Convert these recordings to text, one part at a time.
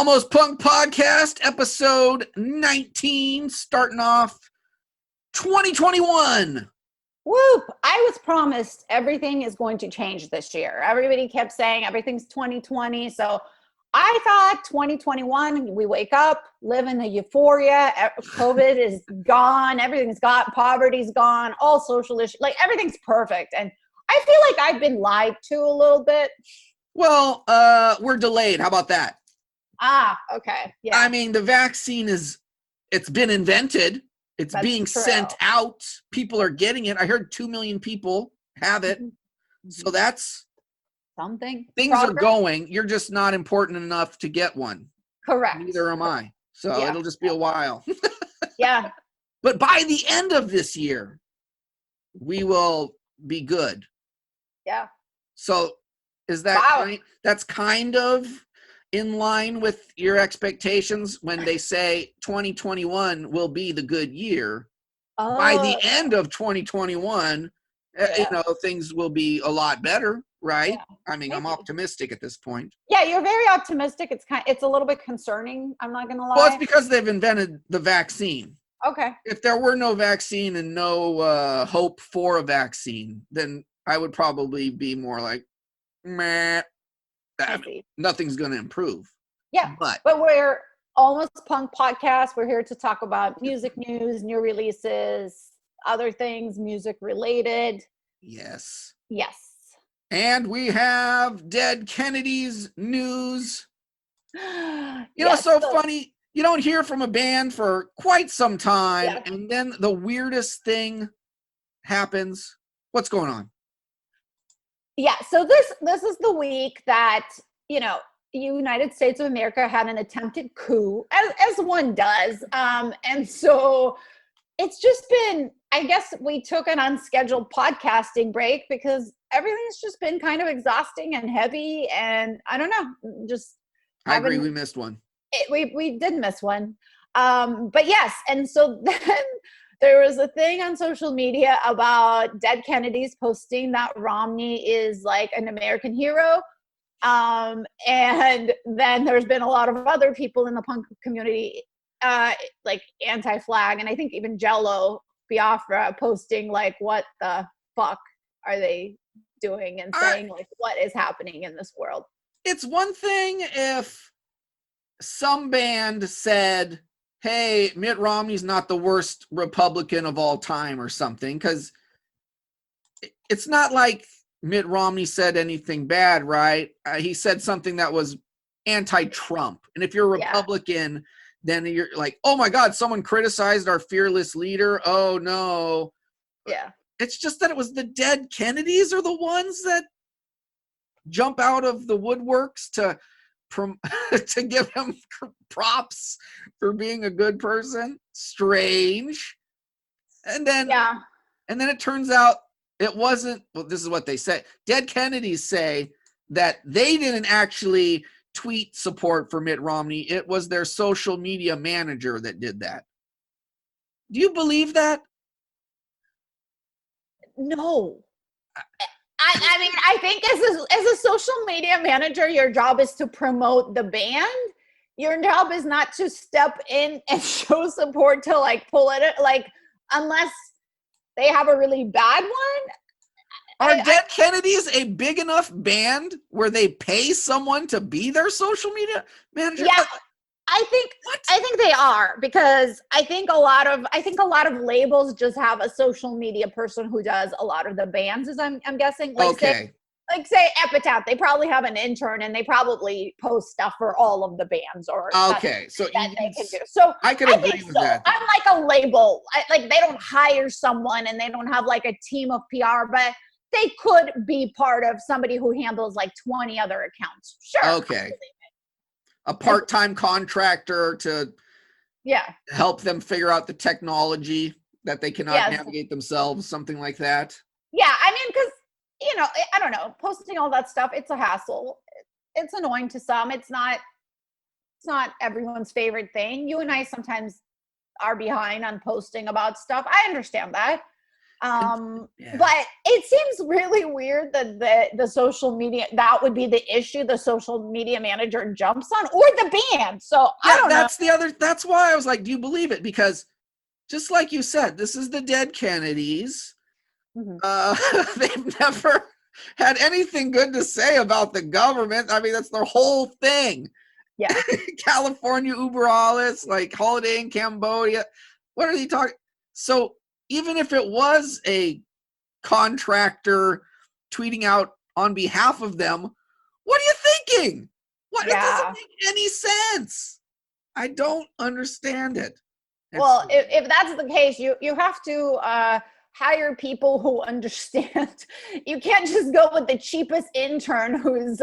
Almost Punk Podcast, episode 19, starting off 2021. Whoop! I was promised everything is going to change this year. Everybody kept saying everything's 2020. So I thought 2021, we wake up, live in the euphoria. COVID is gone. Everything's gone. Poverty's gone. All social issues. Like everything's perfect. And I feel like I've been lied to a little bit. Well, we're delayed. How about that? Ah, okay. Yeah. I mean, the vaccine it's been invented. It's That's being true. sent out. People are getting it. I heard 2 million people have it. Mm-hmm. So that's something. Things are going. You're just not important enough to get one. Correct. Neither am I. So yeah. It'll just be a while. Yeah. But by the end of this year, we will be good. Yeah. So is that that's kind of in line with your expectations when they say 2021 will be the good year? By the end of 2021, things will be a lot better, right? Yeah. I mean, I'm optimistic at this point. Yeah, you're very optimistic. It's a little bit concerning. I'm not going to lie. Well, it's because they've invented the vaccine. Okay. If there were no vaccine and no hope for a vaccine, then I would probably be more like, meh, nothing's going to improve. Yeah, but we're Almost Punk Podcast. We're here to talk about music news, new releases, other things music related. Yes. Yes. And we have Dead Kennedys news. So funny. You don't hear from a band for quite some time, and then the weirdest thing happens. What's going on? Yeah, so this is the week that, United States of America had an attempted coup, as one does. And so it's just been, I guess we took an unscheduled podcasting break because everything's just been kind of exhausting and heavy. And I don't know, I agree, we missed one. We did miss one. But yes, and so then there was a thing on social media about Dead Kennedys posting that Romney is like an American hero. And then there's been a lot of other people in the punk community, like anti-flag, and I think even Jello Biafra posting like, what the fuck are they doing, and saying like, what is happening in this world? It's one thing if some band said, hey, Mitt Romney's not the worst Republican of all time or something, because it's not like Mitt Romney said anything bad, right? He said something that was anti-Trump. And if you're a Republican, then you're like, oh my God, someone criticized our fearless leader. Oh no. Yeah. It's just that it was the Dead Kennedys are the ones that jump out of the woodworks to give him props for being a good person. Strange. And then it turns out it wasn't. Well, this is what they say. Dead Kennedys say that they didn't actually tweet support for Mitt Romney. It was their social media manager that did that. Do you believe that? No. I mean, I think as a social media manager, your job is to promote the band. Your job is not to step in and show support to like pull it, like, unless they have a really bad one. Are Dead Kennedys a big enough band where they pay someone to be their social media manager? Yeah, I think they are, because I think a lot of labels just have a social media person who does a lot of the bands, as I'm guessing. Like, okay. Say Epitaph, they probably have an intern and they probably post stuff for all of the bands, or okay, so that they can do. So I could agree with that. I'm like a label. Like, they don't hire someone and they don't have like a team of PR, but they could be part of somebody who handles like 20 other accounts. Sure. Okay. A part-time contractor to help them figure out the technology that they cannot navigate themselves, something like that. Yeah, I mean, because, I don't know, posting all that stuff, it's a hassle. It's annoying to some. It's not everyone's favorite thing. You and I sometimes are behind on posting about stuff. I understand that. Yeah. But it seems really weird that the social media, that would be the issue, the social media manager jumps on, or the band. So I don't know. That's why I was like, do you believe it? Because just like you said, this is the dead Kennedys. They've never had anything good to say about the government. I mean, that's their whole thing. Yeah. California Uber alles, like holiday in Cambodia. What are they talking? So even if it was a contractor tweeting out on behalf of them, what are you thinking? What? It doesn't make any sense. I don't understand it. Well, if that's the case, you have to hire people who understand. You can't just go with the cheapest intern who's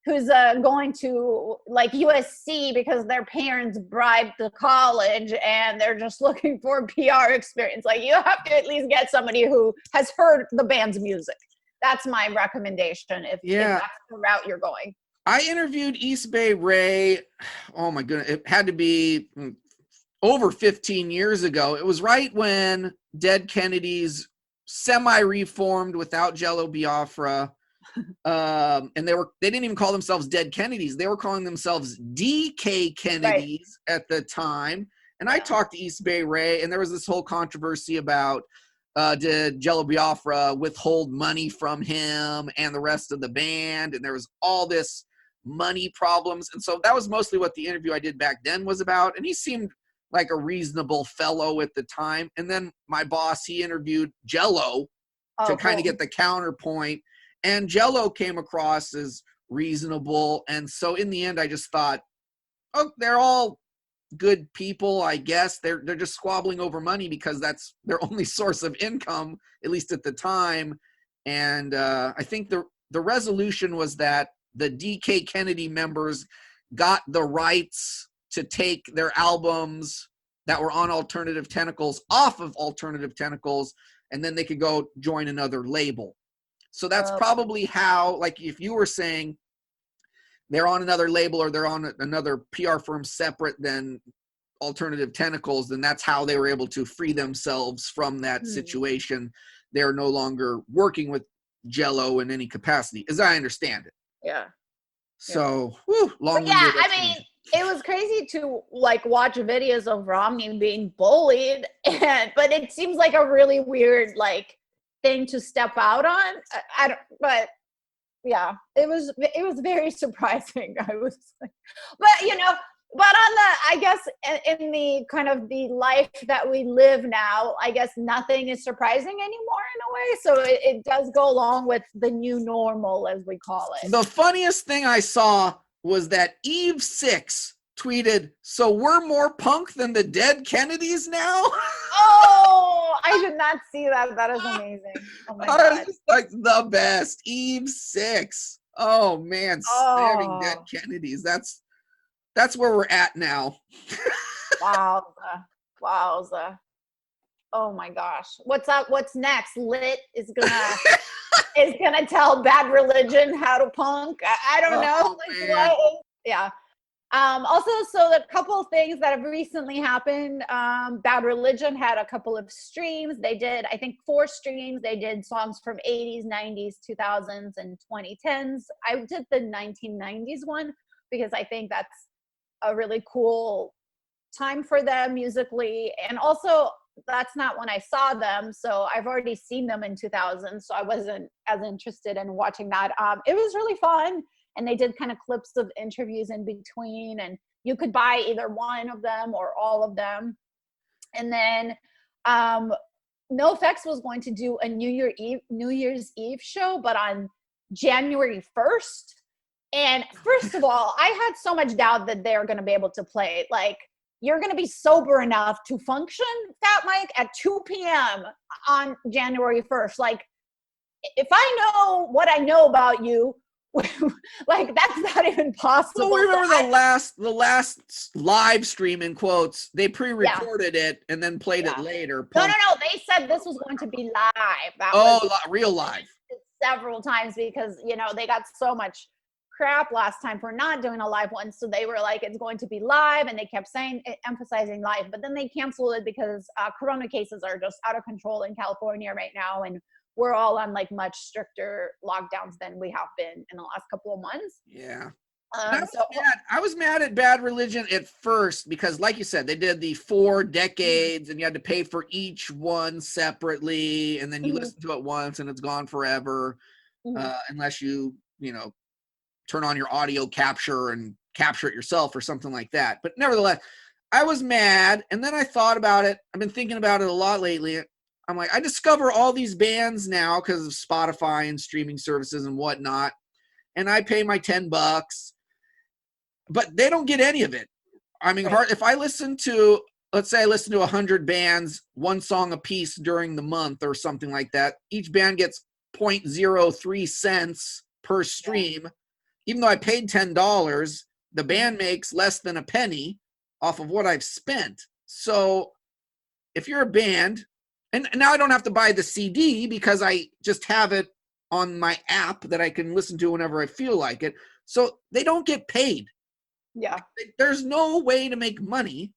going to like USC because their parents bribed the college and they're just looking for a PR experience. Like, you have to at least get somebody who has heard the band's music. That's my recommendation if that's the route you're going. I interviewed East Bay Ray. Oh my goodness, it had to be over 15 years ago. It was right when Dead Kennedys semi-reformed without Jello Biafra. And they didn't even call themselves Dead Kennedys. They were calling themselves DK Kennedys at the time. And I talked to East Bay Ray, and there was this whole controversy about did Jello Biafra withhold money from him and the rest of the band, and there was all this money problems. And so that was mostly what the interview I did back then was about. And he seemed like a reasonable fellow at the time. And then my boss, he interviewed Jello to kind of get the counterpoint. And Jello came across as reasonable. And so in the end, I just thought, oh, they're all good people, I guess. They're just squabbling over money because that's their only source of income, at least at the time. And I think the resolution was that the DK Kennedy members got the rights to take their albums that were on Alternative Tentacles off of Alternative Tentacles, and then they could go join another label. So that's probably how, like, if you were saying they're on another label or they're on another PR firm separate than Alternative Tentacles, then that's how they were able to free themselves from that situation. They're no longer working with Jello in any capacity, as I understand it. Yeah. So, long-winded explanation. It was crazy to like watch videos of Romney being bullied, but it seems like a really weird like thing to step out on. I don't, but yeah, it was very surprising. I was like, but on the, I guess in the kind of the life that we live now, I guess nothing is surprising anymore in a way. So it does go along with the new normal, as we call it. The funniest thing I saw was that Eve 6 tweeted, "So we're more punk than the Dead Kennedys now?" Oh, I did not see that. That is amazing. Oh my God. It's like the best. Eve 6. Oh man, stabbing Dead Kennedys. That's where we're at now. Wowza. Oh my gosh. What's up? What's next? Lit is gonna tell Bad Religion how to punk. I don't know. Yeah. Also, so a couple of things that have recently happened. Bad Religion had a couple of streams. They did, I think, 4 streams. They did songs from 80s, 90s, 2000s, and 2010s. I did the 1990s one because I think that's a really cool time for them musically. And also, that's not when I saw them. So I've already seen them in 2000. So I wasn't as interested in watching that. It was really fun. And they did kind of clips of interviews in between. And you could buy either one of them or all of them. And then NoFX was going to do a New Year's Eve show, but on January 1st. And first of all, I had so much doubt that they're going to be able to play it. Like, you're going to be sober enough to function, Fat Mike, at 2 p.m. on January 1st. Like, if I know what I know about you, like, that's not even possible. Well, remember the last live stream, in quotes, they pre-recorded it and then played it later. No. They said this was going to be live. That was real live. several times because, they got so much crap last time for not doing a live one. So they were like, it's going to be live, and they kept emphasizing live, but then they canceled it because corona cases are just out of control in California right now, and we're all on like much stricter lockdowns than we have been in the last couple of months. Yeah. So I was mad at Bad Religion at first because, like you said, they did the 4 decades and you had to pay for each one separately, and then you listen to it once and it's gone forever, unless you turn on your audio capture and capture it yourself or something like that. But nevertheless, I was mad, and then I thought about it. I've been thinking about it a lot lately. I'm like, I discover all these bands now because of Spotify and streaming services and whatnot, and I pay my $10. But they don't get any of it. I mean, if I listen to, let's say I listen to 100 bands, 1 song a piece during the month or something like that, each band gets 0.03 cents per stream. Even though I paid $10, the band makes less than a penny off of what I've spent. So if you're a band, and now I don't have to buy the CD because I just have it on my app that I can listen to whenever I feel like it. So they don't get paid. Yeah. There's no way to make money.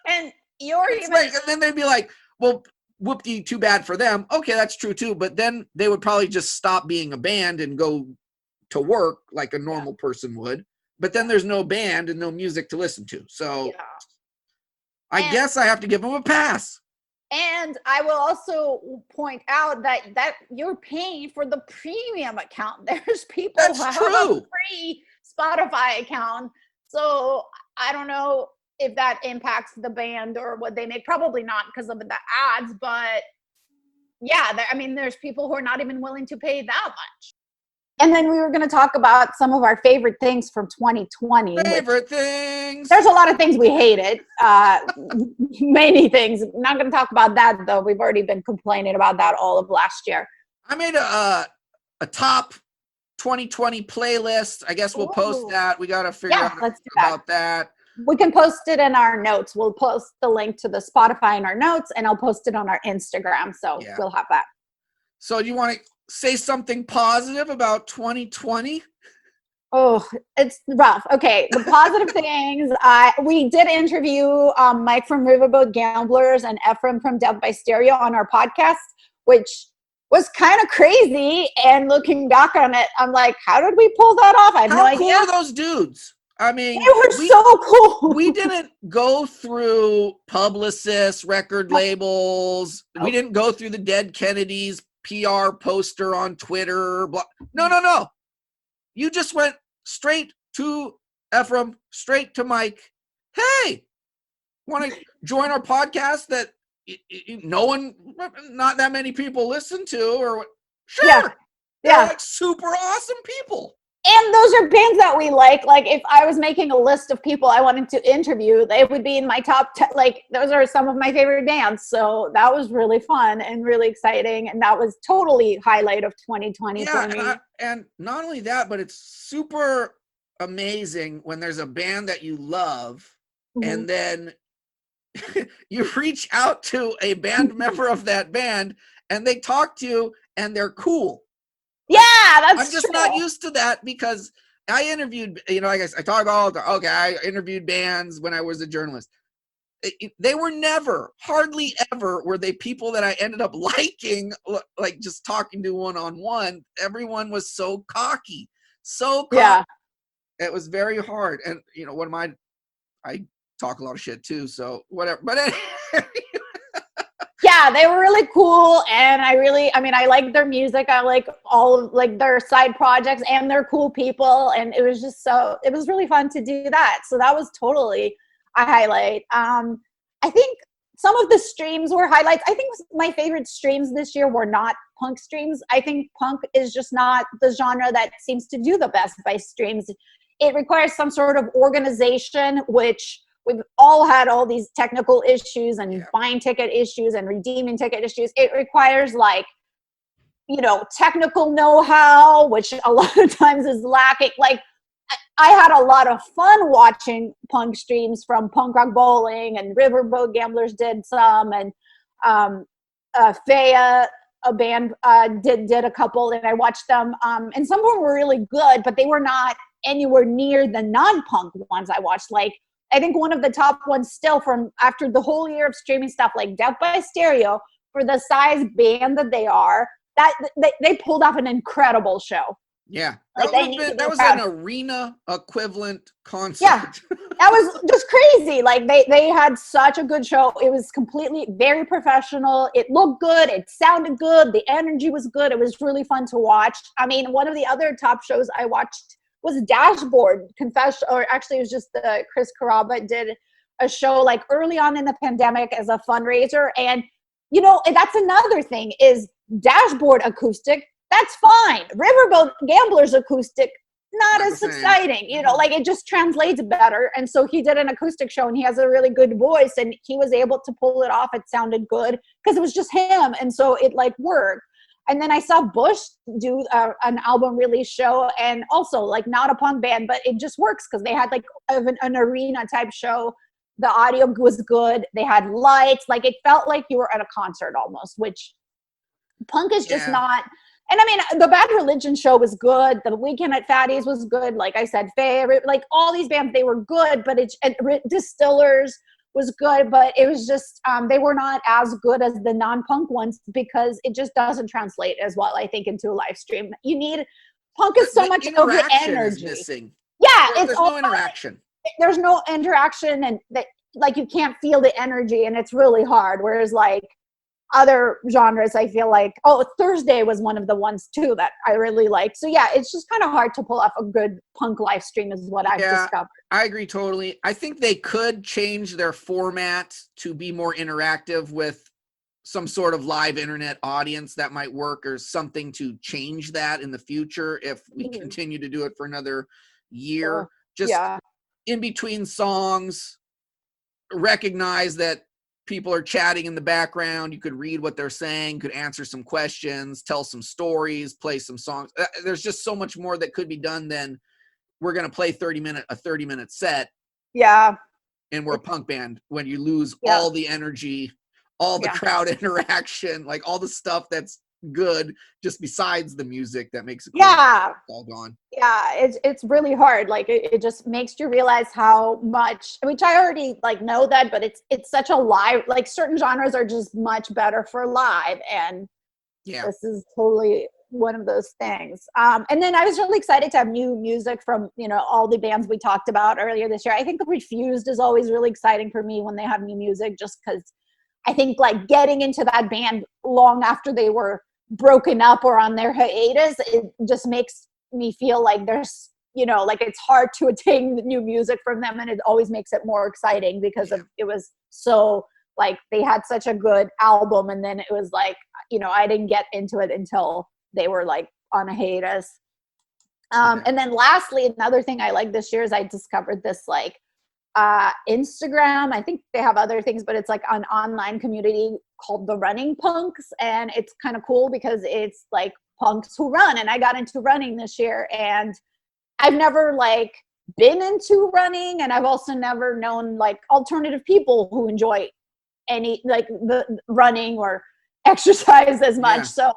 And you're even and then they'd be like, well, whoop-de, too bad for them. Okay, that's true too. But then they would probably just stop being a band and go to work like a normal person would. But then there's no band and no music to listen to. So I guess I have to give them a pass. And I will also point out that you're paying for the premium account. There's people who have a free Spotify account. So I don't know if that impacts the band or what they make. Probably not because of the ads, but yeah, I mean, there's people who are not even willing to pay that much. And then we were going to talk about some of our favorite things from 2020. Favorite things. There's a lot of things we hated. Many things. Not going to talk about that, though. We've already been complaining about that all of last year. I made a top 2020 playlist. I guess we'll post that. We got to figure out about that. We can post it in our notes. We'll post the link to the Spotify in our notes, and I'll post it on our Instagram. So we'll have that. So do you want to say something positive about 2020? Oh, it's rough. Okay, the positive things. We did interview Mike from Riverboat Gamblers and Ephraim from Death by Stereo on our podcast, which was kind of crazy. And looking back on it, I'm like, how did we pull that off? I have no idea. How cool are those dudes? I mean, they were so cool. We didn't go through publicists, record labels. We didn't go through the Dead Kennedys PR poster on Twitter. Blah. No. You just went straight to Ephraim, straight to Mike. Hey, want to join our podcast that not that many people listen to? Or sure, yeah. They're like super awesome people. And those are bands that we like. Like, if I was making a list of people I wanted to interview, they would be in my top 10. Like, those are some of my favorite bands. So that was really fun and really exciting. And that was totally highlight of 2020 for me. And not only that, but it's super amazing when there's a band that you love and then you reach out to a band member of that band and they talk to you and they're cool. Yeah, that's I'm just not used to that because I interviewed, I guess I talk all the I interviewed bands when I was a journalist. They were never, hardly ever were they people that I ended up liking, like just talking to one-on-one. Everyone was so cocky. Yeah. It was very hard. And, I talk a lot of shit too, so whatever. But anyway. Yeah, they were really cool, and I like their music. I like all of their side projects, and they're cool people, and it was really fun to do that. So that was totally a highlight. I think some of the streams were highlights. I think my favorite streams this year were not punk streams. I think punk is just not the genre that seems to do the best by streams. It requires some sort of organization, which we've all had all these technical issues and buying ticket issues and redeeming ticket issues. It requires technical know-how, which a lot of times is lacking. Like, I had a lot of fun watching punk streams from Punk Rock Bowling, and Riverboat Gamblers did some, and Faya a band did a couple, and I watched them, and some of them were really good, but they were not anywhere near the non-punk ones I watched. Like, I think one of the top ones still from after the whole year of streaming stuff, like Death by Stereo, for the size band that they are, that they pulled off an incredible show. Yeah, Like, that was an arena equivalent concert. Yeah, that was just crazy. Like, they had such a good show. It was completely very professional. It looked good. It sounded good. The energy was good. It was really fun to watch. I mean, one of the other top shows I watched was Dashboard Confession, or actually it was just Chris Carrabba did a show like early on in the pandemic as a fundraiser. And, you know, that's another thing is Dashboard acoustic. That's fine. Riverboat Gamblers acoustic, not as exciting. You know, like, it just translates better. And so he did an acoustic show, and he has a really good voice, and he was able to pull it off. It sounded good because it was just him. And so it like worked. And then I saw Bush do an album release show, and also like not a punk band, but it just works because they had like an arena type show. The audio was good. They had lights. Like, it felt like you were at a concert almost, which punk is just not. And I mean, the Bad Religion show was good. The Weekend at Fatty's was good. Like I said, Favorite, like all these bands, they were good, but Distillers was good, but it was just, they were not as good as the non-punk ones because it just doesn't translate as well, I think, into a live stream. You need, punk is so much of the energy. Is missing. Yeah. There's no interaction. There's no interaction, and that, like, you can't feel the energy, and it's really hard. Whereas like, other genres, I feel like, Thursday was one of the ones too that I really liked. So yeah, it's just kind of hard to pull off a good punk live stream is what I've discovered. I agree totally. I think they could change their format to be more interactive with some sort of live internet audience that might work, or something to change that in the future if we continue to do it for another year. Just in between songs, recognize that people are chatting in the background. You could read what they're saying, could answer some questions, tell some stories, play some songs. There's just so much more that could be done than we're going to play a 30-minute set. Yeah. And we're a punk band, when you lose all the energy, all the crowd interaction, like all the stuff that's good just besides the music that makes it cool. All gone. It's really hard. Like, it just makes you realize how much, which I already like know that, but it's such a live, like, certain genres are just much better for live, and this is totally one of those things. And then I was really excited to have new music from, you know, all the bands we talked about earlier this year. I think the Refused is always really exciting for me when they have new music, just because I think like getting into that band long after they were broken up or on their hiatus, it just makes me feel like there's, you know, like, it's hard to attain new music from them, and it always makes it more exciting because of, it was so, like, they had such a good album, and then it was like, you know, I didn't get into it until they were like on a hiatus. And then lastly, another thing I like this year is I discovered this like Instagram. I think they have other things, but it's like an online community called the Running Punks, and it's kind of cool because it's like punks who run. And I got into running this year, and I've never like been into running, and I've also never known like alternative people who enjoy any like the running or exercise as much. So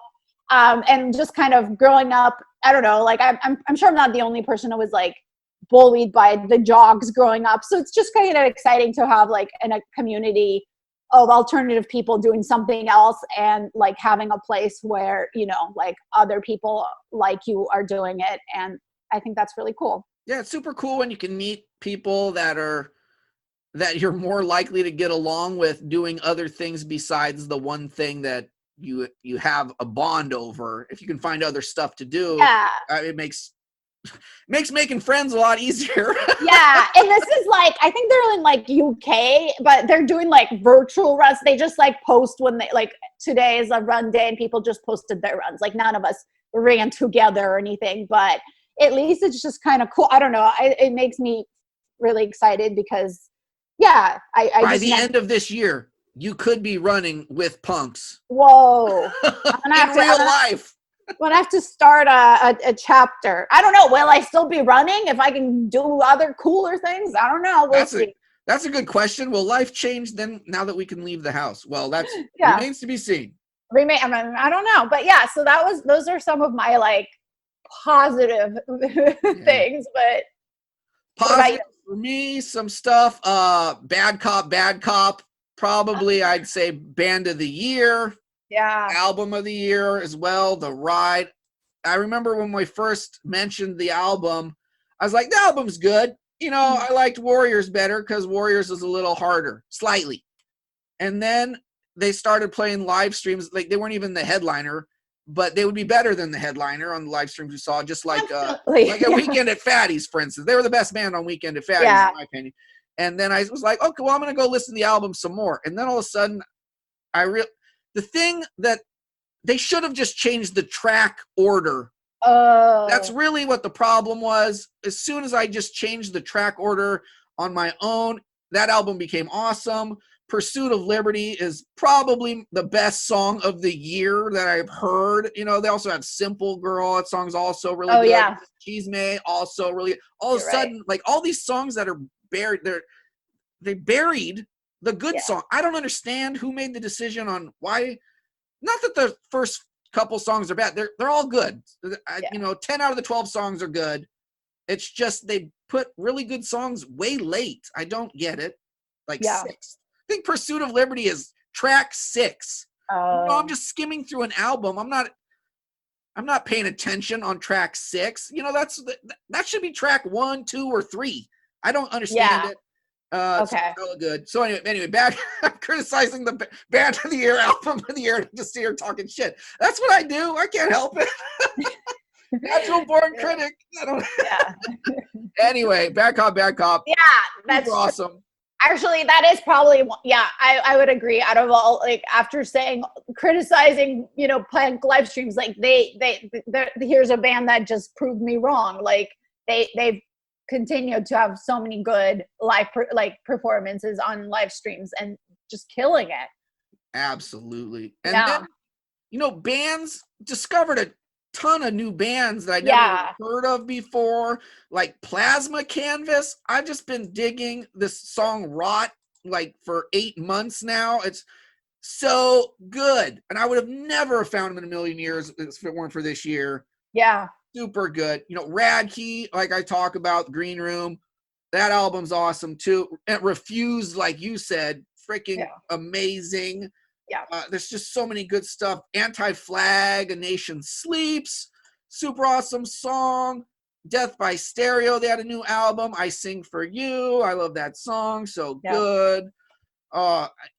and just kind of growing up, I don't know, like I'm sure I'm not the only person who was like bullied by the jogs growing up. So it's just kind of exciting to have like a community of alternative people doing something else, and like having a place where, you know, like other people like you are doing it. And I think that's really cool. Yeah, it's super cool when you can meet people that you're more likely to get along with doing other things besides the one thing that you have a bond over. If you can find other stuff to do, it makes making friends a lot easier. And this is like, I think they're in like UK, but they're doing like virtual runs. They just like post when they like, today is a run day, and people just posted their runs. Like, none of us ran together or anything, but at least it's just kind of cool. I don't know. It makes me really excited because I by the end of this year, you could be running with punks. Whoa. In real life. I'm gonna have to start a chapter. I don't know. Will I still be running if I can do other cooler things? I don't know. We'll see. That's a good question. Will life change then now that we can leave the house? Well, that's remains to be seen. remake. I mean, I don't know, but yeah. So those are some of my like positive things. But what about you? Positive for me, some stuff. Bad Cop, Bad Cop. Probably, I'd say Band of the Year, Yeah. Album of the Year as well. The Ride. I remember when we first mentioned the album, I was like, the album's good. You know, I liked Warriors better because Warriors was a little harder, slightly. And then they started playing live streams. Like they weren't even the headliner, but they would be better than the headliner on the live streams we saw. Just like like a Weekend at Fatty's, for instance. They were the best band on Weekend at Fatty's, in my opinion. And then I was like, okay, well, I'm gonna go listen to the album some more. And then all of a sudden, the thing that they should have just changed the track order. That's really what the problem was. As soon as I just changed the track order on my own, that album became awesome. Pursuit of Liberty is probably the best song of the year that I've heard. You know, they also have Simple Girl. That song's also really good. Yeah. Cheese May also really. All of a sudden, like all these songs that are buried, they buried the good song. I don't understand who made the decision on why. Not that the first couple songs are bad. They're all good. You know, 10 out of the 12 songs are good. It's just they put really good songs way late. I don't get it. Like 6. I think Pursuit of Liberty is track 6. You know, I'm just skimming through an album. I'm not paying attention on track 6. You know, that should be track 1, 2, or 3. I don't understand it. Okay. So good. So anyway, bad. I'm criticizing the Band of the Year, Album of the Year, just here talking shit. That's what I do. I can't help it. Natural born critic. I don't. Anyway, Bad Cop, Bad Cop. Yeah, that's awesome. Actually, that is probably, I would agree. Out of all, like after criticizing, you know, punk live streams, like here's a band that just proved me wrong. Like they've continued to have so many good live performances on live streams and just killing it. Absolutely. And then, you know, bands discovered a ton of new bands that I never heard of before, like Plasma Canvas. I've just been digging this song Rot like for 8 months now. It's so good. And I would have never found them in a million years if it weren't for this year. Yeah. Super good. You know, Radkey, like I talk about, Green Room, that album's awesome too. And Refused, like you said, freaking amazing. Yeah. There's just so many good stuff. Anti-Flag, A Nation Sleeps, super awesome song. Death by Stereo, they had a new album, I Sing for You. I love that song, so good.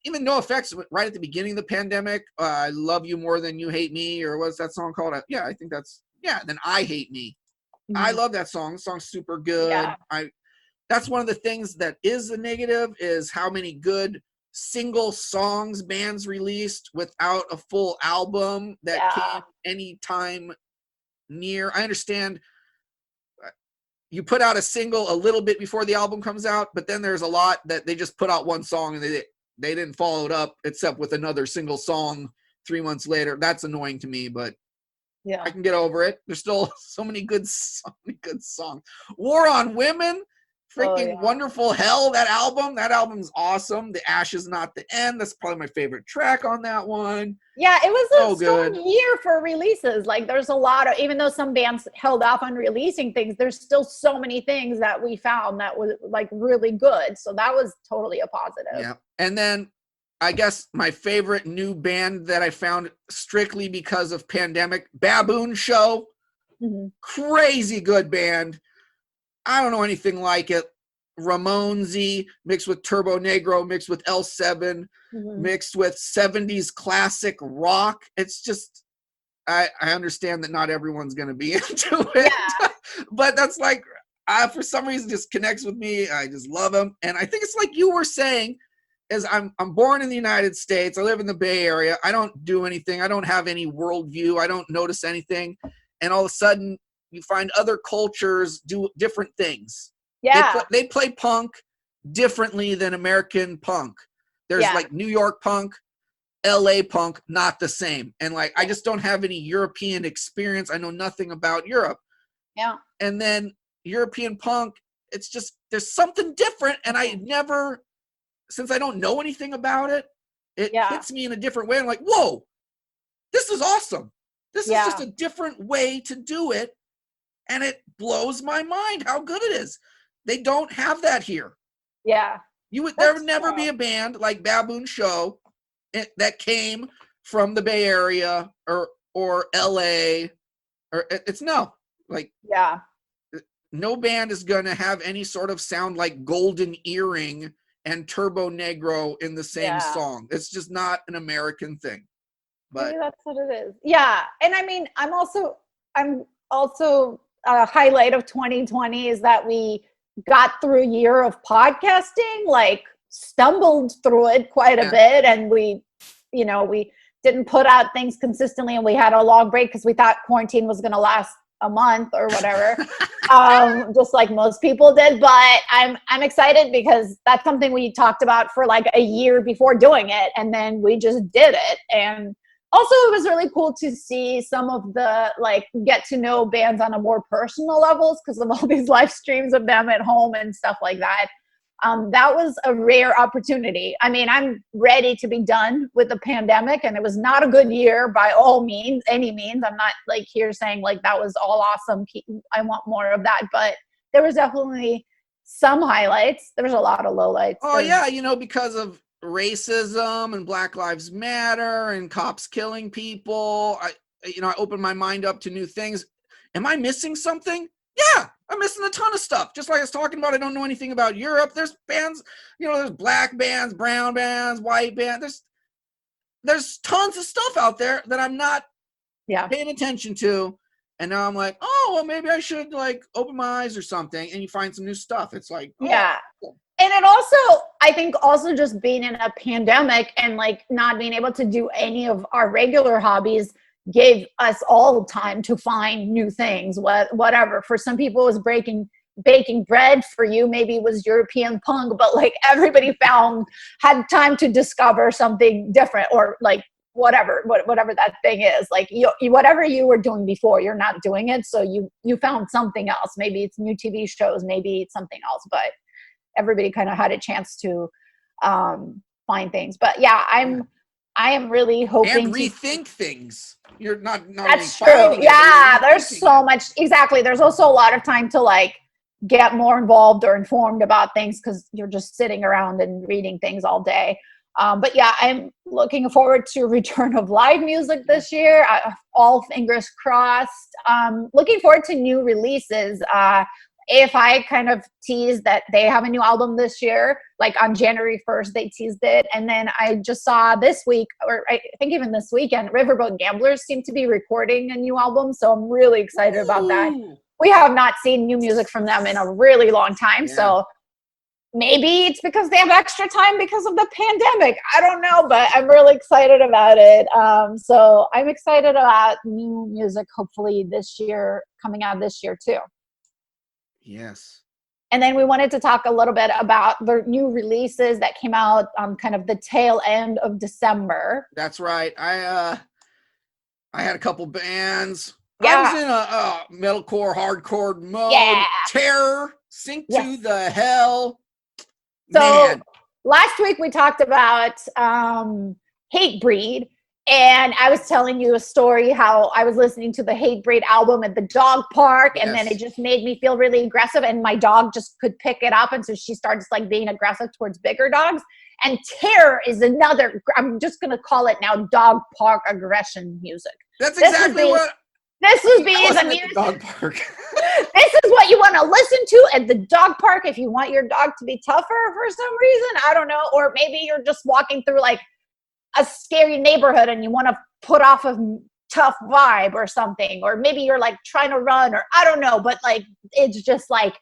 Even NoFX right at the beginning of the pandemic, I Love You More Than You Hate Me, or what's that song called? I think that's, then I Hate Me. I love that song. The song's super good. That's one of the things that is a negative, is how many good single songs bands released without a full album that came anytime near. I understand you put out a single a little bit before the album comes out, but then there's a lot that they just put out one song and they didn't follow it up except with another single song 3 months later. That's annoying to me, but I can get over it. There's still so many good songs. War on Women, freaking Wonderful Hell, that album's awesome. The Ash Is Not the End, that's probably my favorite track on that one. Yeah, it was a strong year for releases. Like there's a lot of, even though some bands held off on releasing things, there's still so many things that we found that was like really good. So that was totally a positive. Yeah. And then I guess my favorite new band that I found strictly because of pandemic, Baboon Show. Crazy good band. I don't know anything like it. Ramonesy mixed with Turbo Negro, mixed with L7, mixed with 70s classic rock. It's just, I understand that not everyone's going to be into it, but that's like, for some reason just connects with me. I just love them. And I think it's like you were saying, is I'm born in the United States. I live in the Bay Area. I don't do anything. I don't have any worldview. I don't notice anything. And all of a sudden you find other cultures do different things. Yeah. They play punk differently than American punk. There's like New York punk, LA punk, not the same. And like, I just don't have any European experience. I know nothing about Europe. Yeah. And then European punk, it's just, there's something different. And I never, since I don't know anything about it, it hits me in a different way. I'm like, whoa, this is awesome. This is Yeah. just a different way to do it. And it blows my mind how good it is. They don't have that here. Yeah. There would never be a band like Baboon Show that came from the Bay Area or LA, or it's no, like, yeah. no band is going to have any sort of sound like Golden Earring and Turbo Negro in the same song. It's just not an American thing. But maybe that's what it is. Yeah. And I mean, I'm also a highlight of 2020 is that we got through a year of podcasting, like stumbled through it quite a bit. And we didn't put out things consistently, and we had a long break because we thought quarantine was going to last a month or whatever. Just like most people did. But I'm excited because that's something we talked about for like a year before doing it. And then we just did it. And also, it was really cool to see some of the, like, get to know bands on a more personal levels because of all these live streams of them at home and stuff like that. That was a rare opportunity. I mean, I'm ready to be done with the pandemic, and it was not a good year by all means, any means. I'm not like here saying like that was all awesome. I want more of that, but there was definitely some highlights. There was a lot of lowlights. Oh yeah, because of racism and Black Lives Matter and cops killing people, I opened my mind up to new things. Am I missing something? Yeah, I'm missing a ton of stuff. Just like I was talking about, I don't know anything about Europe. There's bands, there's black bands, brown bands, white bands. There's tons of stuff out there that I'm not paying attention to. And now I'm like, oh, well, maybe I should like open my eyes or something. And you find some new stuff. It's like, yeah. Cool. And it also, I think also just being in a pandemic and like not being able to do any of our regular hobbies gave us all time to find new things, whatever. For some people it was baking bread. For you, maybe it was European punk, but like everybody had time to discover something different, or like whatever that thing is. Like whatever you were doing before, you're not doing it. So you found something else. Maybe it's new TV shows, maybe it's something else, but everybody kind of had a chance to find things. But yeah, I am really hoping and rethink things. You're not that's really true. Yeah, there's so much. Exactly. There's also a lot of time to like get more involved or informed about things because you're just sitting around and reading things all day. But yeah, I'm looking forward to return of live music this year. All fingers crossed. Looking forward to new releases. If I kind of teased that they have a new album this year, like on January 1st, they teased it. And then I just saw this week, or I think even this weekend, Riverboat Gamblers seem to be recording a new album. So I'm really excited about that. We have not seen new music from them in a really long time. Yeah. So maybe it's because they have extra time because of the pandemic. I don't know, but I'm really excited about it. So I'm excited about new music, hopefully this year, coming out this year too. Yes. And then we wanted to talk a little bit about the new releases that came out on kind of the tail end of December. That's right. I had a couple bands. Yeah. I was in a metalcore, hardcore mode. Yeah. Terror, Sink to the Hell. So Man. Last week we talked about Hatebreed. And I was telling you a story how I was listening to the Hatebreed album at the dog park, and then it just made me feel really aggressive, and my dog just could pick it up, and so she starts like being aggressive towards bigger dogs. And Terror is another, I'm just going to call it now, dog park aggression music. That's exactly what... This would be the music. The dog park. This is what you want to listen to at the dog park if you want your dog to be tougher for some reason. I don't know. Or maybe you're just walking through like a scary neighborhood and you want to put off a tough vibe or something, or maybe you're like trying to run, or I don't know, but like it's just like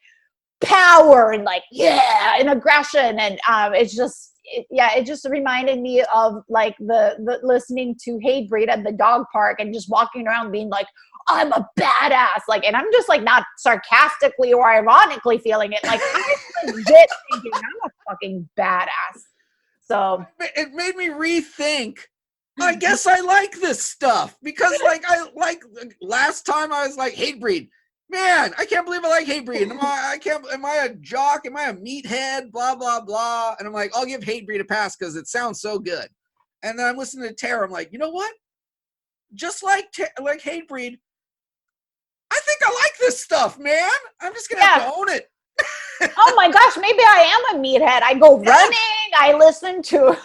power and like and aggression, and it just reminded me of like the listening to Hatebreed at the dog park and just walking around being like, I'm a badass, like, and I'm just like not sarcastically or ironically feeling it, like I'm legit thinking I'm a fucking badass. So it made me rethink. I guess I like this stuff because, like, last time I was like, Hatebreed. Man, I can't believe I like Hatebreed. Am I a jock? Am I a meathead? Blah blah blah. And I'm like, I'll give Hatebreed a pass because it sounds so good. And then I'm listening to Terror. I'm like, you know what? just like Hatebreed, I think I like this stuff, man. I'm just gonna have to own it. Oh my gosh, maybe I am a meathead. I go running. I listen to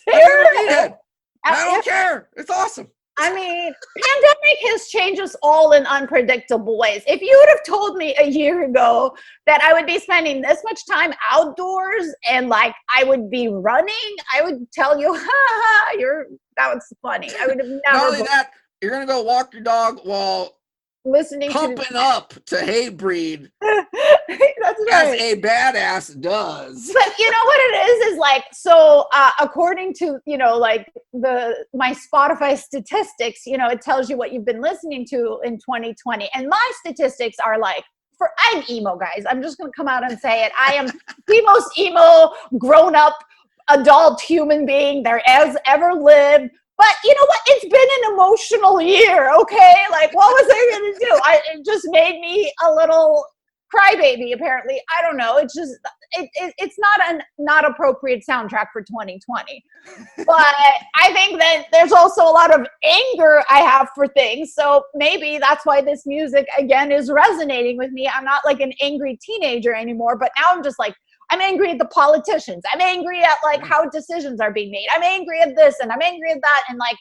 Terror. I don't care. It's awesome. I mean, pandemic has changed us all in unpredictable ways. If you would have told me a year ago that I would be spending this much time outdoors and like I would be running, I would tell you, that was funny. I would have never. Not only that, you're gonna go walk your dog while listening pumping up to Hatebreed. That's right. As a badass does. But you know what it is like, so according to, you know, like my Spotify statistics, you know, it tells you what you've been listening to in 2020. And my statistics are like, I'm emo, guys. I'm just going to come out and say it. I am the most emo grown up adult human being there has ever lived. But you know what? It's been an emotional year, okay? Like, what was I going to do? It just made me a little crybaby, apparently. I don't know. It's just, it's not appropriate soundtrack for 2020. But I think that there's also a lot of anger I have for things. So maybe that's why this music, again, is resonating with me. I'm not like an angry teenager anymore, but now I'm just like, I'm angry at the politicians. I'm angry at like how decisions are being made. I'm angry at this and I'm angry at that. And like,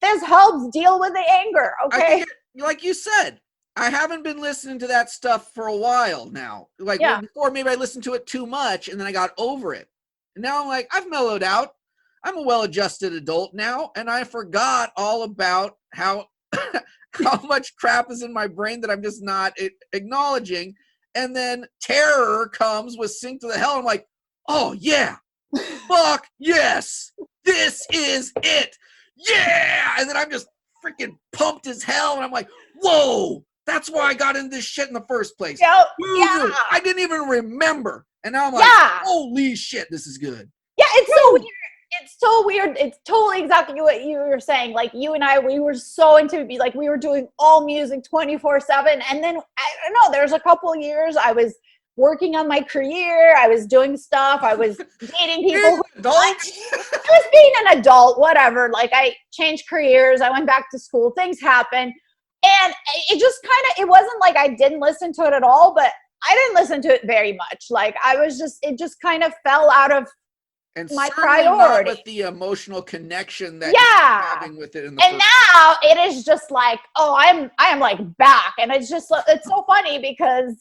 this helps deal with the anger, okay? Like you said, I haven't been listening to that stuff for a while now. Like before, maybe I listened to it too much and then I got over it. And now I'm like, I've mellowed out. I'm a well-adjusted adult now. And I forgot all about how much crap is in my brain that I'm just not acknowledging. And then Terror comes with Sink to the Hell. I'm like, oh yeah, fuck yes, this is it. Yeah. And then I'm just freaking pumped as hell. And I'm like, whoa, that's why I got into this shit in the first place. Yeah. I didn't even remember. And now I'm like, holy shit, this is good. Yeah, it's so weird. It's so weird. It's totally exactly what you were saying. Like you and I, we were so into it. Like we were doing all music 24/7. And then I don't know, there's a couple of years I was working on my career. I was doing stuff. I was dating people. I was being an adult, whatever. Like I changed careers. I went back to school. Things happened. And it just it wasn't like I didn't listen to it at all, but I didn't listen to it very much. Like it just kind of fell out of my priority. Not with the emotional connection that you're having with it. And now it is just like, oh, I am like back. And it's just, it's so funny because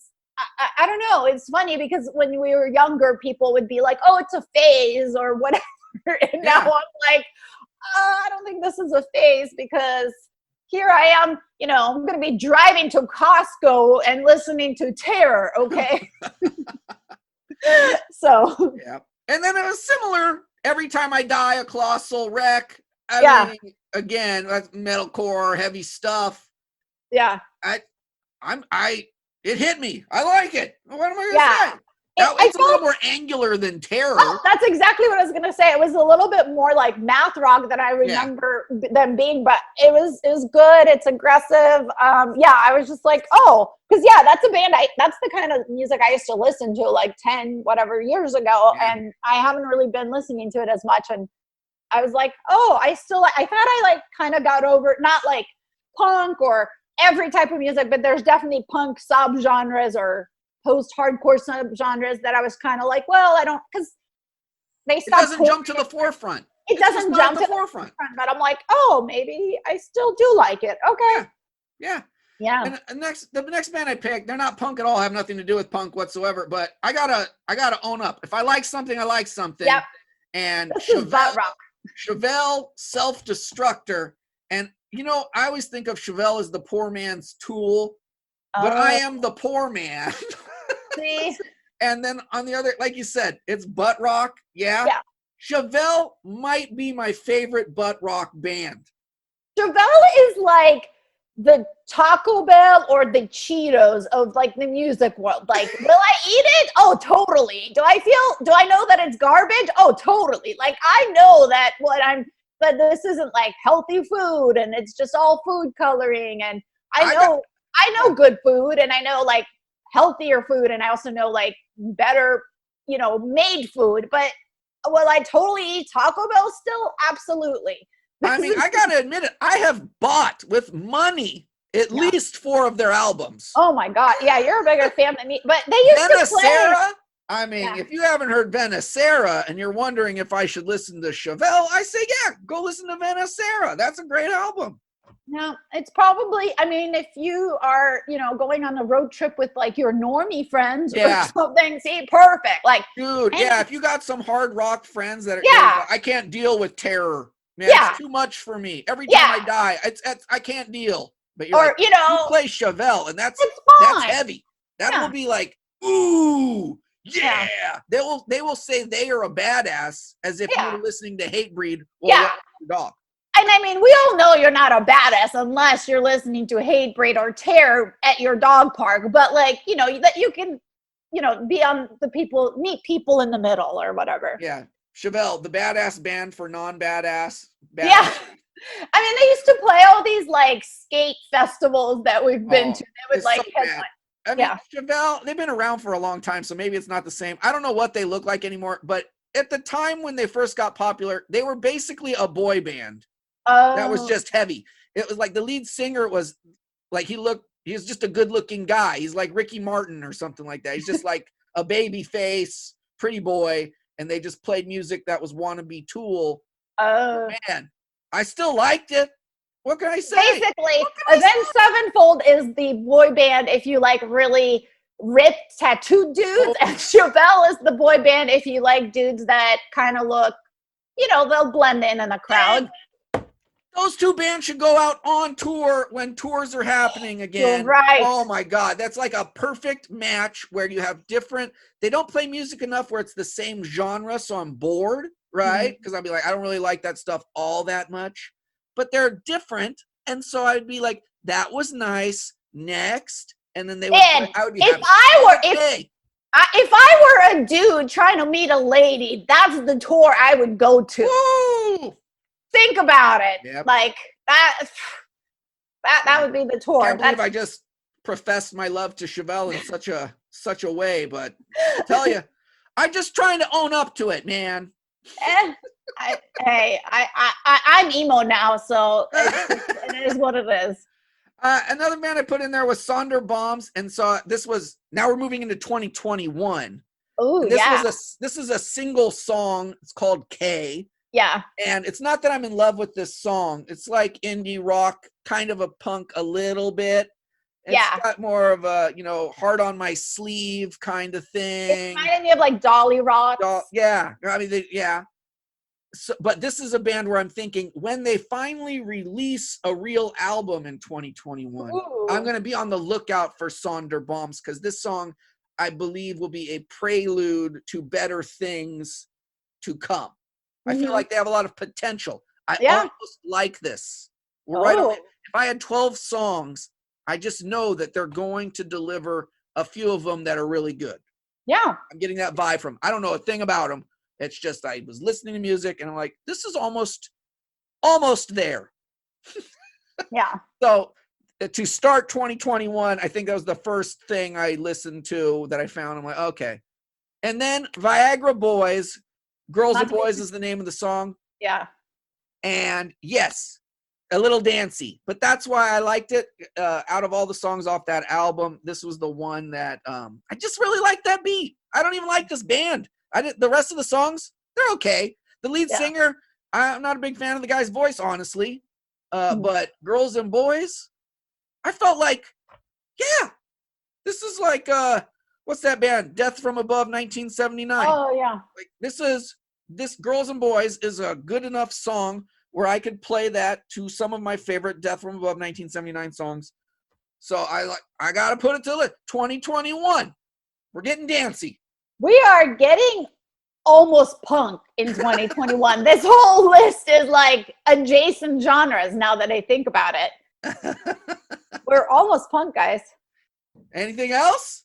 I don't know. It's funny because when we were younger, people would be like, oh, it's a phase or whatever. And now I'm like, I don't think this is a phase because here I am, you know, I'm going to be driving to Costco and listening to Terror, okay? So. Yeah. And then it was similar. Every time I die, a colossal wreck. I mean, again, that's metalcore, heavy stuff. Yeah. It hit me. I like it. What am I gonna say? It's a little more angular than Terror. Oh, that's exactly what I was gonna say. It was a little bit more like math rock than I remember them being, but it was good. It's aggressive. I was just like, oh, because that's a band. That's the kind of music I used to listen to like 10 whatever years ago, and I haven't really been listening to it as much. And I was like, oh, I thought I like kind of got over, not like punk or every type of music, but there's definitely punk subgenres or post-hardcore subgenres that I was kind of like, well, I don't, because they stopped. It doesn't jump to the forefront. It doesn't jump to the forefront. But I'm like, oh, maybe I still do like it. Okay. Yeah. Yeah. And the next band I picked, they're not punk at all. Have nothing to do with punk whatsoever. But I gotta own up. If I like something, I like something. Yep. And this is butt rock. Chevelle, self-destructor, and you know, I always think of Chevelle as the poor man's tool, but I am the poor man. See? And then on the other, like you said, it's butt rock. Yeah. Chevelle might be my favorite butt rock band. Chevelle is like the Taco Bell or the Cheetos of like the music world. Like, will I eat it? Oh, totally. Do I know that it's garbage? Oh, totally. Like, I know that but this isn't like healthy food and it's just all food coloring. And I know good food and I know like healthier food. And I also know like better, you know, made food, but will I totally eat Taco Bell still? Absolutely. I mean, I gotta admit it. I have bought with money at least 4 of their albums. Oh my God. Yeah, you're a bigger fan than me. But they used to play. I mean, if you haven't heard Venacera and you're wondering if I should listen to Chevelle, I say, yeah, go listen to Venacera. That's a great album. No, it's probably, I mean, if you are, going on a road trip with like your normie friends or something, see, perfect. Like, dude, if you got some hard rock friends that are, I can't deal with terror, man. It's too much for me. Every time I die, I can't deal. But you're you play Chevelle, and that's heavy. That will be like, ooh, yeah. They will say they are a badass as if you were listening to Hatebreed or your dog. And I mean, we all know you're not a badass unless you're listening to Hatebreed or Terror at your dog park. But like, that you can, be on meet people in the middle or whatever. Yeah. Chevelle, the badass band for non-badass. Yeah. I mean, they used to play all these like skate festivals that we've been to. They would like I mean, Chevelle, they've been around for a long time, so maybe it's not the same. I don't know what they look like anymore, but at the time when they first got popular, they were basically a boy band. That was just heavy. It was like the lead singer was like, he was just a good looking guy. He's like Ricky Martin or something like that. He's just like a baby face, pretty boy. And they just played music that was wannabe Tool. Man, I still liked it. What can I say? Basically, Avenged Sevenfold is the boy band if you like really ripped tattooed dudes, and Chevelle is the boy band if you like dudes that kind of look, they'll blend in a crowd. Those 2 bands should go out on tour when tours are happening again. You're right. Oh my God. That's like a perfect match where you have they don't play music enough where it's the same genre. So I'm bored, right? Because I'd be like, I don't really like that stuff all that much, but they're different. And so I'd be like, that was nice. Next. And then they would, I would be if I were a dude trying to meet a lady, that's the tour I would go to. Woo! Think about it. Yep. Like that would be the tour. I can't believe I just professed my love to Chevelle in such a way, but I'll tell you, I'm just trying to own up to it, man. I'm emo now, so it is what it is. Another band I put in there was Sonder Bombs, and so now we're moving into 2021. Oh, This is a single song. It's called K. Yeah. And it's not that I'm in love with this song. It's like indie rock, kind of a punk a little bit. It's got more of a, heart on my sleeve kind of thing. It's kind of like Dolly Rock. Yeah. I mean, So, but this is a band where I'm thinking when they finally release a real album in 2021, I'm going to be on the lookout for Sonder Bombs because this song, I believe, will be a prelude to better things to come. I feel like they have a lot of potential. I almost like this. We're right on it. If I had 12 songs, I just know that they're going to deliver a few of them that are really good. Yeah. I'm getting that vibe from. I don't know a thing about them. It's just I was listening to music and I'm like, this is almost there. Yeah. So to start 2021, I think that was the first thing I listened to that I found. I'm like, okay. And then VIAGRA Boys. Girls and Boys is the name of the song. Yeah. And yes, a little dancey, but that's why I liked it. Out of all the songs off that album, this was the one that I just really like that beat. I don't even like this band. The rest of the songs, they're okay. The lead singer, I'm not a big fan of the guy's voice, honestly. But Girls and Boys, I felt like, yeah, this is like what's that band? Death from Above 1979. Oh, yeah. Like this Girls and Boys is a good enough song where I could play that to some of my favorite Death from Above 1979 songs. So I got to put it to 2021. We're getting dancey. We are getting almost punk in 2021. This whole list is like adjacent genres now that I think about it. We're almost punk, guys. Anything else?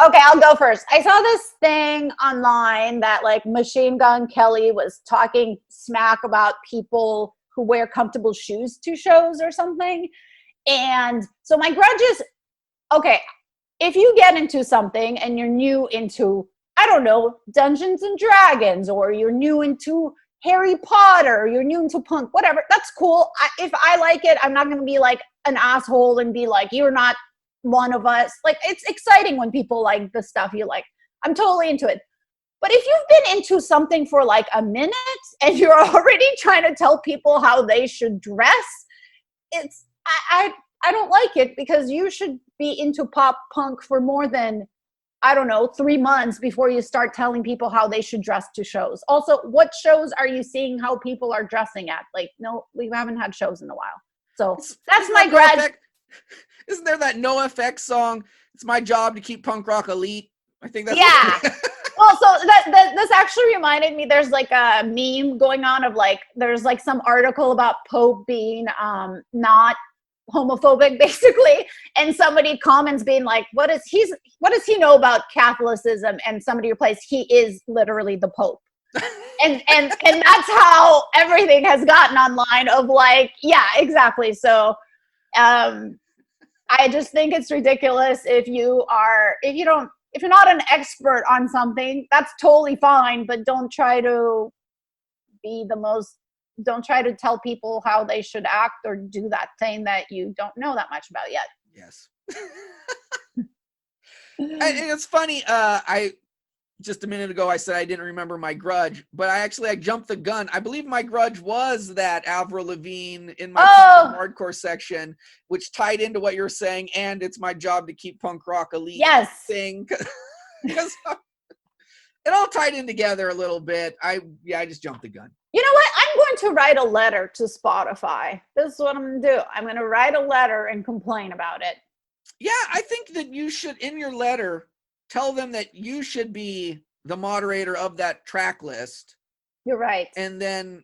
Okay, I'll go first. I saw this thing online that like Machine Gun Kelly was talking smack about people who wear comfortable shoes to shows or something. And so my grudge is, okay, if you get into something and you're new into, I don't know, Dungeons and Dragons, or you're new into, Harry Potter, you're new to punk, whatever, that's cool. If I like it, I'm not going to be like an asshole and be like, you're not one of us. Like, it's exciting when people like the stuff you like. I'm totally into it. But if you've been into something for like a minute and you're already trying to tell people how they should dress, I don't like it, because you should be into pop punk for more than, I don't know, 3 months before you start telling people how they should dress to shows. Also, what shows are you seeing how people are dressing at? Like, no, we haven't had shows in a while. So that's my grudge. Isn't there that NoFX song? It's my job to keep punk rock elite. I think that's Well, so this actually reminded me, there's like a meme going on of like, there's like some article about Pope being not homophobic, basically, and somebody comments being like, what does he know about Catholicism? And somebody replies, he is literally the Pope. and that's how everything has gotten online, of like, yeah, exactly. So I just think it's ridiculous. If you're not an expert on something, that's totally fine, but don't try to tell people how they should act or do that thing that you don't know that much about yet. Yes. And it's funny, I just a minute ago I said I didn't remember my grudge, but I jumped the gun. I believe my grudge was that Avril Lavigne in my punk and hardcore section, which tied into what you're saying, and it's my job to keep punk rock elite thing. Because it all tied in together a little bit. I just jumped the gun. You know what? I'm going to write a letter to Spotify. This is what I'm going to do. I'm going to write a letter and complain about it. Yeah, I think that you should, in your letter, tell them that you should be the moderator of that track list. You're right. And then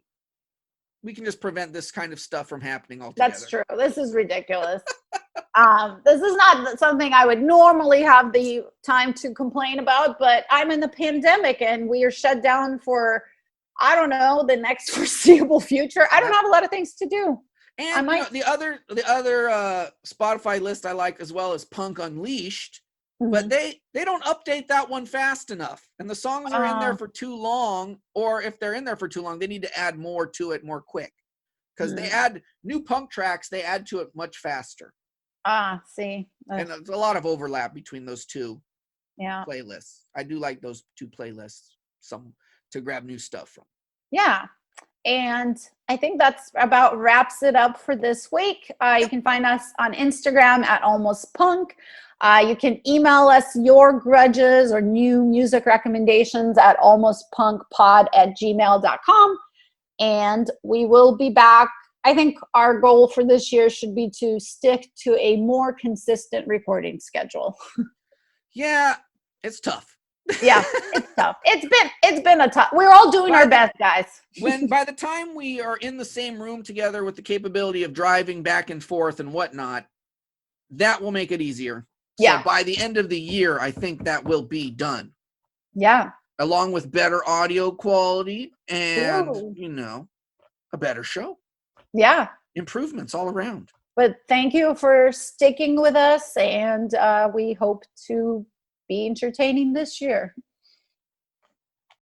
we can just prevent this kind of stuff from happening altogether. That's true. This is ridiculous. This is not something I would normally have the time to complain about, but I'm in the pandemic and we are shut down for, I don't know, the next foreseeable future. I don't have a lot of things to do. And the other Spotify list I like as well is Punk Unleashed. But they don't update that one fast enough, and the songs are in there for too long, or if they're in there for too long, they need to add more to it more quick, because they add new punk tracks, they add to it much faster. See, and there's a lot of overlap between those two playlists. I do like those two playlists to grab new stuff from. Yeah. And I think that's about wraps it up for this week. You can find us on Instagram at Almost Punk. You can email us your grudges or new music recommendations at almostpunkpod@gmail.com. And we will be back. I think our goal for this year should be to stick to a more consistent recording schedule. Yeah, it's tough. Yeah, it's tough. It's been a tough. We're all doing our best, guys. By the time we are in the same room together with the capability of driving back and forth and whatnot, that will make it easier. So by the end of the year, I think that will be done. Yeah. Along with better audio quality and, a better show. Yeah. Improvements all around. But thank you for sticking with us, and we hope to be entertaining this year.